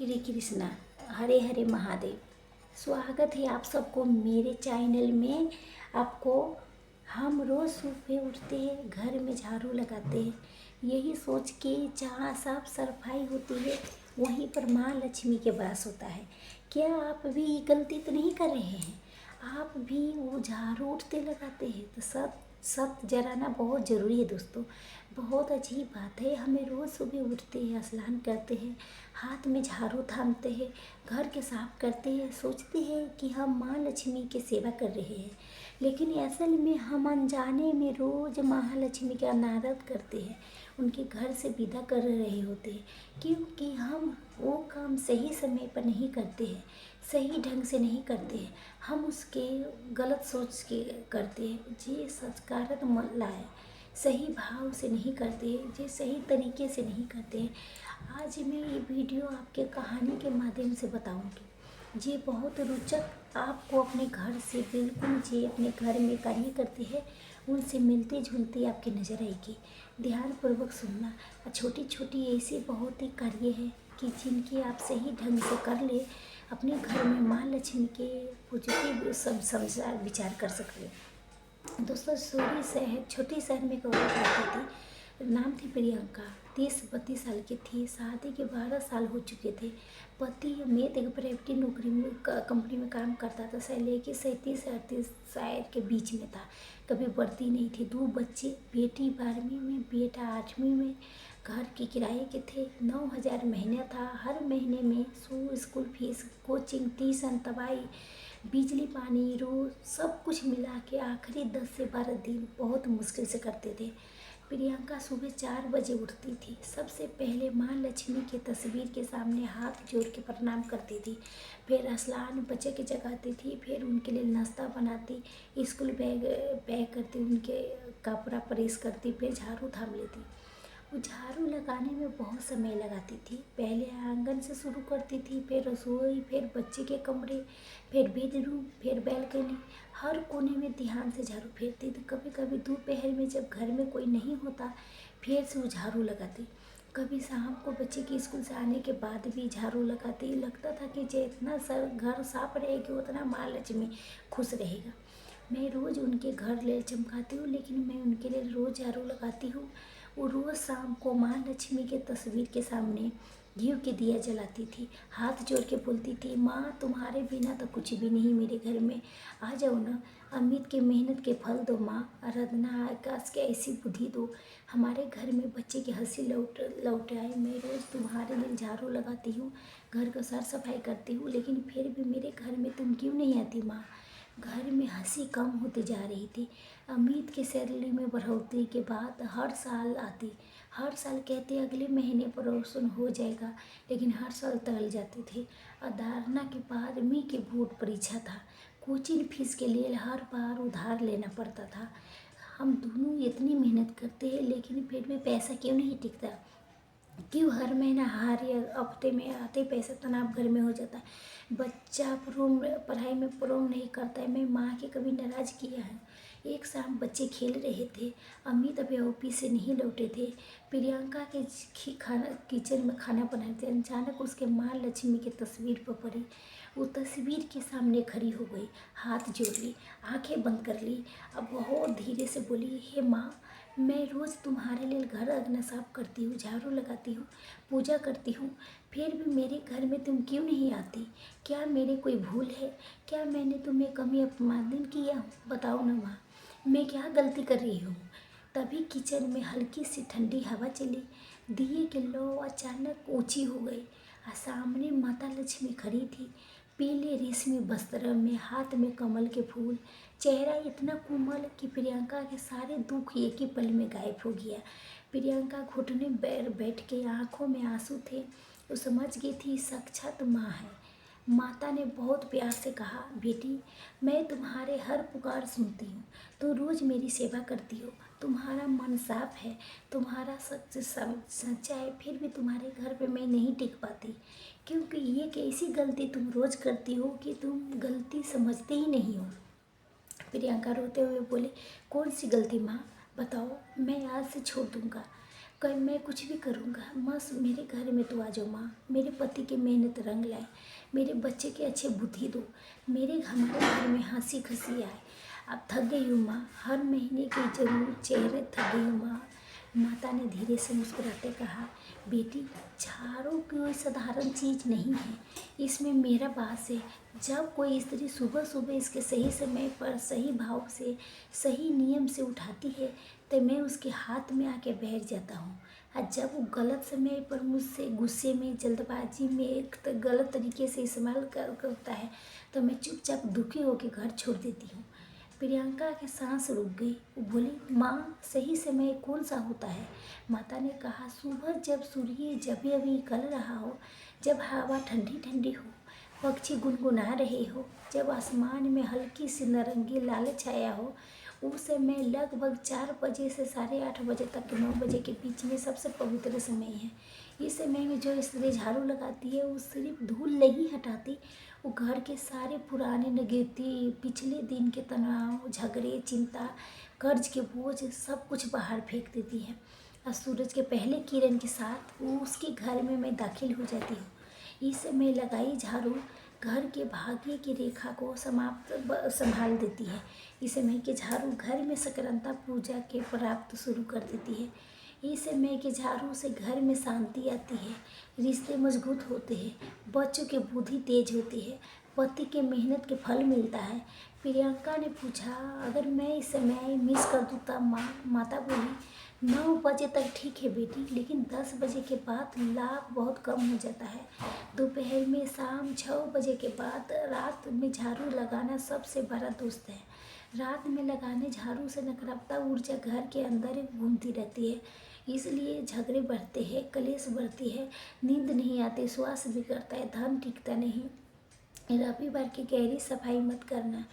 श्री कृष्णा। हरे हरे महादेव। स्वागत है आप सबको मेरे चैनल में। आपको हम रोज़ सुबह उठते हैं, घर में झाड़ू लगाते हैं, यही सोच के जहाँ साफ सफाई होती है वहीं पर माँ लक्ष्मी के वास होता है। क्या आप भी ये गलती तो नहीं कर रहे हैं? आप भी वो झाड़ू उठते लगाते हैं तो सत जराना बहुत ज़रूरी है दोस्तों। बहुत अजीब बात है, हमें रोज़ सुबह उठते हैं, स्नान करते हैं, हाथ में झाड़ू थामते हैं, घर के साफ करते हैं, सोचते हैं कि हम माँ लक्ष्मी की सेवा कर रहे हैं, लेकिन असल में हम अनजाने में रोज़ महालक्ष्मी का अनादर करते हैं, उनके घर से विदा कर रहे होते हैं, क्योंकि हम वो काम सही समय पर नहीं करते हैं, सही ढंग से नहीं करते हैं, हम उसके गलत सोच के करते हैं, जे संस्कारत लाए सही भाव से नहीं करते हैं, जे सही तरीके से नहीं करते हैं। आज मैं ये वीडियो आपके कहानी के माध्यम से बताऊंगी, जे बहुत रोचक आपको अपने घर से बिल्कुल जे अपने घर में कार्य करते हैं उनसे मिलती जुलती आपकी नज़र आएगी। ध्यानपूर्वक सुनना। छोटी छोटी ऐसी बहुत ही कार्य है कि जिनकी आप सही ढंग से कर ले, अपने घर में माँ लक्ष्मी के पॉजिटिव सब समझा विचार कर सकते हैं। दोस्तों, छोटी शहर में एक औरत रहती थी, नाम थी प्रियंका। 30-32 साल की थी, शादी के 12 साल हो चुके थे। पति अमित एक प्राइवेट नौकरी में कंपनी में काम करता था, लेके 37-38 शायद के बीच में था, कभी बढ़ती नहीं थी। 2 बच्चे, बेटी 12वीं में, बेटा 8वीं में। घर के किराए के थे 9,000 महीना था। हर महीने में स्कूल फीस, कोचिंग, ट्यूशन, दवाई, बिजली, पानी, रोज सब कुछ मिला के आखिरी 10 से 12 दिन बहुत मुश्किल से करते थे। प्रियंका सुबह 4 बजे उठती थी। सबसे पहले माँ लक्ष्मी की तस्वीर के सामने हाथ जोड़ के प्रणाम करती थी, फिर स्नान बच्चे के जगाती थी, फिर उनके लिए नाश्ता बनाती, स्कूल बैग पैक करती, उनके कपड़ा प्रेस करती, फिर झाड़ू थाम लेती। वो झाड़ू लगाने में बहुत समय लगाती थी। पहले आंगन से शुरू करती थी, फिर रसोई, फिर बच्चे के कमरे, फिर बेडरूम, फिर बैल्कनी, हर कोने में ध्यान से झाड़ू फेरती थी। कभी कभी दोपहर में जब घर में कोई नहीं होता फिर से वो झाड़ू लगाती। कभी शाम को बच्चे के स्कूल से आने के बाद भी झाड़ू लगाती। लगता था कि जितना घर साफ रहेगी उतना माँ लक्ष्मी खुश रहेगा। मैं रोज़ उनके घर ले चमकाती हूँ, लेकिन मैं उनके लिए रोज़ झाड़ू लगाती हूँ। वो रोज़ शाम को माँ लक्ष्मी के तस्वीर के सामने घी के दिया जलाती थी, हाथ जोड़ के बोलती थी, माँ तुम्हारे बिना तो कुछ भी नहीं मेरे घर में, आ जाओ ना, अमित के मेहनत के फल दो माँ, आराधना आकाश के ऐसी बुद्धि दो, हमारे घर में बच्चे की हंसी लौट आए। मैं रोज़ तुम्हारे लिए झाड़ू लगाती हूँ, घर को साफ सफाई करती हूँ, लेकिन फिर भी मेरे घर में तुम क्यों नहीं आती माँ? घर में हंसी कम होती जा रही थी। अमित की सैलरी में बढ़ोतरी के बाद हर साल आती, हर साल कहते अगले महीने प्रमोशन हो जाएगा, लेकिन हर साल टल जाती थी। अधारणा के बाद मी की बोर्ड परीक्षा था, कोचिंग फीस के लिए हर बार उधार लेना पड़ता था। हम दोनों इतनी मेहनत करते हैं, लेकिन फिर भी पैसा क्यों नहीं टिकता? क्यों हर महीना हर या हफ्ते में आते पैसा तनाव घर में हो जाता है? बच्चा पढ़ाई में प्रोम नहीं करता है। मैं माँ के कभी नाराज़ किया है? एक शाम बच्चे खेल रहे थे, अमित अभी ऑफिस से नहीं लौटे थे, प्रियंका के किचन में खाना बनाते थे। अचानक उसके माँ लक्ष्मी की तस्वीर पर पड़ी। वो तस्वीर के सामने खड़ी हो गई, हाथ जोड़ ली, आंखें बंद कर ली, अब बहुत धीरे से बोली, हे माँ, मैं रोज़ तुम्हारे लिए घर आंगन साफ करती हूँ, झाड़ू लगाती हूँ, पूजा करती हूँ, फिर भी मेरे घर में तुम क्यों नहीं आती? क्या मेरी कोई भूल है? क्या मैंने तुम्हें कभी अपमान किया हूँ? बताओ ना माँ, मैं क्या गलती कर रही हूँ? तभी किचन में हल्की सी ठंडी हवा चली, दिए की लौ अचानक ऊंची हो गई, सामने माता लक्ष्मी खड़ी थी, पीले रेशमी वस्त्र में, हाथ में कमल के फूल, चेहरा इतना कोमल कि प्रियंका के सारे दुख एक ही पल में गायब हो गया। प्रियंका घुटने बैठ के, आंखों में आंसू थे। वो समझ गई थी साक्षात माँ है। माता ने बहुत प्यार से कहा, बेटी, मैं तुम्हारे हर पुकार सुनती हूँ, तुम रोज़ मेरी सेवा करती हो, तुम्हारा मन साफ है, तुम्हारा सच्चा है, फिर भी तुम्हारे घर पे मैं नहीं टिक पाती, क्योंकि ये कैसी गलती तुम रोज़ करती हो कि तुम गलती समझते ही नहीं हो। प्रियंका रोते हुए बोले, कौन सी गलती माँ, बताओ, मैं आज से छोड़ दूँगा। मैं कुछ भी करूँगा, बस मेरे घर में तो आ जाओ माँ, मेरे पति की मेहनत रंग लाए, मेरे बच्चे के अच्छे बुद्धि दो, हमारे घर में हंसी खुशी आए। अब थक गई हूँ माँ, हर महीने के जरूर चेहरे थक गई हूँ माँ। माता ने धीरे से मुस्कुराते कहा, बेटी झाड़ू कोई साधारण चीज़ नहीं है, इसमें मेरा वास है। जब कोई स्त्री सुबह सुबह इसके सही समय पर सही भाव से सही नियम से उठाती है तो मैं उसके हाथ में आके बैठ जाता हूँ। और जब वो गलत समय पर मुझसे गुस्से में जल्दबाजी में एक गलत तरीके से इस्तेमाल करता है तो मैं चुपचाप दुखी होकर घर छोड़ देती हूँ। प्रियंका की सांस रुक गई। वो बोली, माँ सही समय कौन सा होता है? माता ने कहा, सुबह जब सूर्य जब अभी निकल रहा हो, जब हवा ठंडी ठंडी हो, पक्षी गुनगुना रहे हो, जब आसमान में हल्की सी नारंगी लाल छाया हो, उस समय लगभग 4 बजे से 8:30 बजे तक 9 बजे के बीच में सबसे पवित्र समय है। इस समय में जो स्त्री झाड़ू लगाती है वो सिर्फ धूल नहीं हटाती, वो घर के सारे पुराने नेगेटिव पिछले दिन के तनाव, झगड़े, चिंता, कर्ज के बोझ सब कुछ बाहर फेंक देती है। और सूरज के पहले किरण के साथ वो उसके घर में मैं दाखिल हो जाती हूँ। इस समय लगाई झाड़ू घर के भाग्य की रेखा को संभाल देती है। इस समय के झाड़ू घर में सकारात्मक पूजा के प्राप्त शुरू कर देती है। इस समय के झाड़ू से घर में शांति आती है, रिश्ते मजबूत होते हैं, बच्चों की बुद्धि तेज होती है, पति के मेहनत के फल मिलता है। प्रियंका ने पूछा, अगर मैं इस समय मिस कर दूँ तब? माता बोली, 9 बजे तक ठीक है बेटी, लेकिन 10 बजे के बाद लाभ बहुत कम हो जाता है। दोपहर में, शाम 6 बजे के बाद, रात में झाड़ू लगाना सबसे बड़ा दोस्त है। रात में लगाने झाड़ू से नकारात्मक ऊर्जा घर के अंदर घूमती रहती है, इसलिए झगड़े बढ़ते हैं, कलेश बढ़ती है, नींद नहीं आती, श्वास बिगड़ता है, धन टिकता नहीं। रविवार की गहरी सफाई मत करना।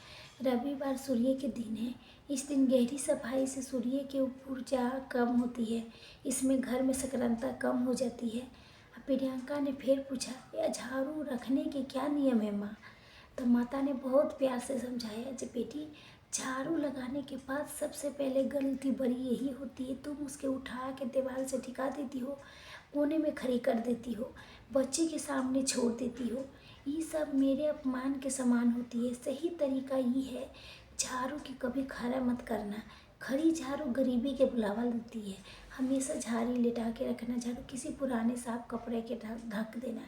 रविवार सूर्य के दिन है। इस दिन गहरी सफाई से सूर्य की ऊर्जा कम होती है, इसमें घर में सकारात्मकता कम हो जाती है। प्रियंका ने फिर पूछा, यह झाड़ू रखने के क्या नियम है माँ? तो माता ने बहुत प्यार से समझाया, जब बेटी झाड़ू लगाने के बाद सबसे पहले गलती बड़ी यही होती है, तुम उसके उठा के दीवार से टिका देती हो, कोने में खड़ी कर देती हो, बच्चे के सामने छोड़ देती हो। ये सब मेरे अपमान के समान होती है। सही तरीका ये है, झाड़ू की कभी खड़ा मत करना। खड़ी झाड़ू गरीबी के बुलावा देती है। हमेशा झाड़ी लिटा के रखना, झाड़ू किसी पुराने साफ कपड़े के ढक देना,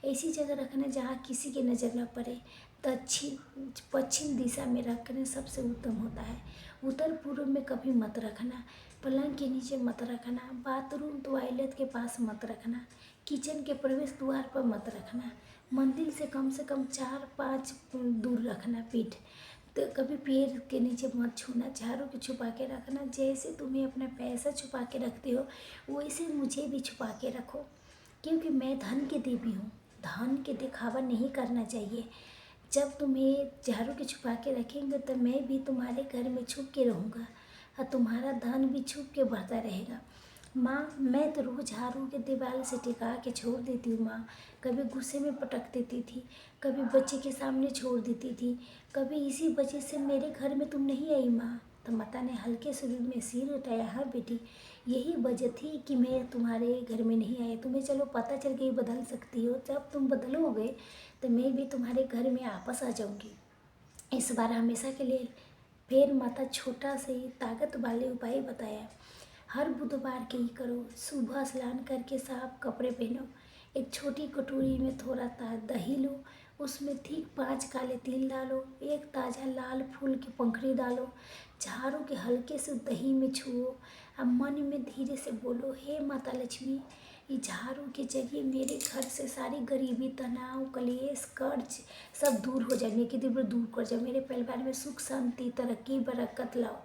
ऐसी जगह रखना जहाँ किसी की नज़र न पड़े। दक्षिण पश्चिम दिशा में रखना सबसे उत्तम होता है। उत्तर पूर्व में कभी मत रखना। पलंग के नीचे मत रखना। बाथरूम टॉयलेट के पास मत रखना। किचन के प्रवेश द्वार पर मत रखना। मंदिर से कम 4-5 दूर रखना। पीठ तो कभी पैर के नीचे मत छूना। झाड़ू के छुपा के रखना। जैसे तुम्हें अपना पैसा छुपा के रखते हो वैसे मुझे भी छुपा के रखो, क्योंकि मैं धन की देवी हूँ। धन के दिखावा नहीं करना चाहिए। जब तुम्हें झाड़ू के छुपा के रखेंगे तो मैं भी तुम्हारे घर में छुप के रहूँगा और तुम्हारा धन भी छुप के बढ़ता रहेगा। माँ मैं तो रोज़ झाड़ू के दीवार से टिका के छोड़ देती हूँ माँ। कभी गुस्से में पटक देती थी, कभी बच्चे के सामने छोड़ देती थी, कभी इसी वजह से मेरे घर में तुम नहीं आई माँ। तो माता ने हल्के सुर में सिर उठाया, हाँ बेटी यही वजह थी कि मैं तुम्हारे घर में नहीं आई। तुम्हें चलो पता चल गई बदल सकती हो, जब तुम बदलोगे तो मैं भी तुम्हारे घर में वापस आ जाऊँगी, इस बार हमेशा के लिए। फिर माता छोटा से ताकत वाले उपाय बताया। हर बुधवार के ही करो। सुबह स्नान करके साफ कपड़े पहनो। एक छोटी कटोरी में थोड़ा दही लो, उसमें ठीक 5 काले तिल डालो, एक ताज़ा लाल फूल की पंखुड़ी डालो, झाड़ू के हल्के से दही में छुओ और मन में धीरे से बोलो, हे माता लक्ष्मी, ये झाड़ू के जरिए मेरे घर से सारी गरीबी, तनाव, कलेश, कर्ज सब दूर हो जाए, नेगेटिव दूर कर जाओ। मेरे परिवार में सुख शांति, तरक्की, बरकत लाओ।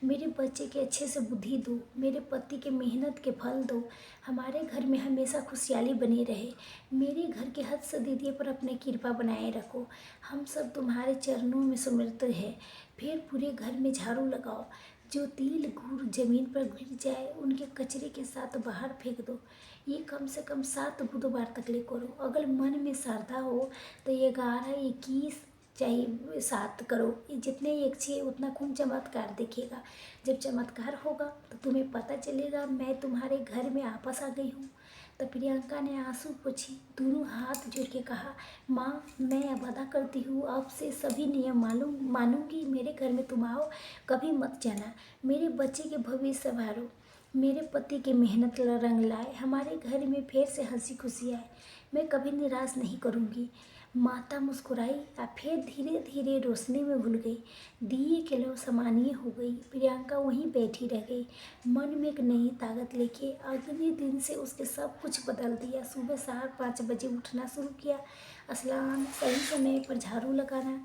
मेरे बच्चे के अच्छे से बुद्धि दो, मेरे पति के मेहनत के फल दो, हमारे घर में हमेशा खुशहाली बनी रहे। मेरे घर के हद से दीदी पर अपनी कृपा बनाए रखो। हम सब तुम्हारे चरणों में समर्पित है। फिर पूरे घर में झाड़ू लगाओ। जो तिल गुड़ जमीन पर गिर जाए उनके कचरे के साथ बाहर फेंक दो। ये कम से कम 7 बुधवार तक ले करो। अगर मन में श्रद्धा हो तो 11, 21, चाहे 7 करो, ये जितने एक छे उतना खूब चमत्कार दिखेगा। जब चमत्कार होगा तो तुम्हें पता चलेगा मैं तुम्हारे घर में वापस आ गई हूँ। तो प्रियंका ने आंसू पोंछे, दोनों हाथ जोड़ के कहा, माँ मैं अब वादा करती हूँ अब से सभी नियम मानूंगी। मेरे घर में तुम आओ, कभी मत जाना। मेरे बच्चे के भविष्य संवारो, मेरे पति की मेहनत रंग लाए, हमारे घर में फिर से हंसी खुशी आए। मैं कभी निराश नहीं करूँगी। माता मुस्कुराई और फिर धीरे धीरे रोशनी में घुल गई। दिए के लो समानीय हो गई। प्रियंका वहीं बैठी रह गई, मन में एक नई ताकत लेके। अगले दिन से उसने सब कुछ बदल दिया। सुबह 4-5 बजे उठना शुरू किया, स्नान, सही समय पर झाड़ू लगाना,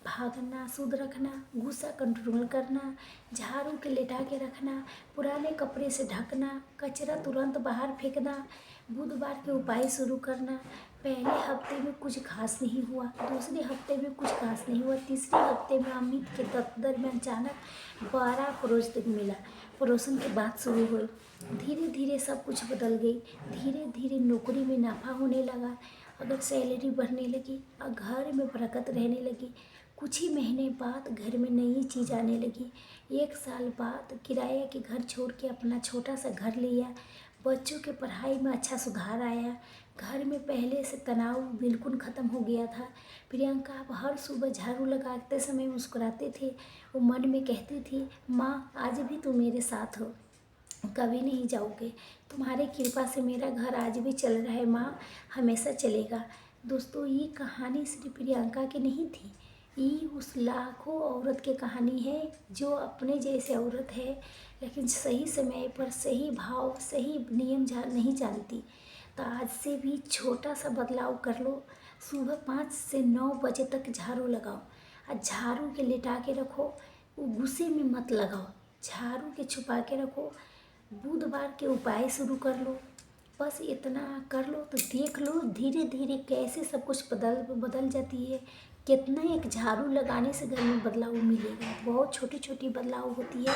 भागना शुद्ध रखना, गुस्सा कंट्रोल करना, झाड़ू के लेटा के रखना, पुराने कपड़े से ढकना, कचरा तुरंत बाहर फेंकना, बुधवार के उपाय शुरू करना। पहले हफ्ते में कुछ खास नहीं हुआ, दूसरे हफ्ते में कुछ खास नहीं हुआ, तीसरे हफ्ते में अमित के दफ्तर में अचानक 12 प्रोजेक्ट मिला। प्रमोशन की बात शुरू हुई। धीरे धीरे सब कुछ बदल गई। धीरे धीरे नौकरी में नाफा होने लगा, अगर सैलरी बढ़ने लगी और घर में बरकत रहने लगी। कुछ ही महीने बाद घर में नई चीज़ आने लगी। 1 साल बाद किराए के घर छोड़ के अपना छोटा सा घर लिया। बच्चों के पढ़ाई में अच्छा सुधार आया। घर में पहले से तनाव बिल्कुल ख़त्म हो गया था। प्रियंका अब हर सुबह झाड़ू लगाते समय मुस्कुराते थे। वो मन में कहती थी, माँ आज भी तुम मेरे साथ हो, कभी नहीं जाओगे। तुम्हारी कृपा से मेरा घर आज भी चल रहा है माँ, हमेशा चलेगा। दोस्तों ये कहानी सिर्फ प्रियंका की नहीं थी, ये उस लाखों औरत की कहानी है जो अपने जैसे औरत है लेकिन सही समय पर सही भाव सही नियम नहीं जानती। तो आज से भी छोटा सा बदलाव कर लो। सुबह 5 से 9 बजे तक झाड़ू लगाओ और झाड़ू के लेटा के रखो, वो गुस्से में मत लगाओ। झाड़ू के छुपा के रखो। बुधवार के उपाय शुरू कर लो। बस इतना कर लो तो देख लो धीरे धीरे कैसे सब कुछ बदल जाती है। कितना एक झाड़ू लगाने से घर में बदलाव मिलेगा। बहुत छोटी छोटी बदलाव होती है।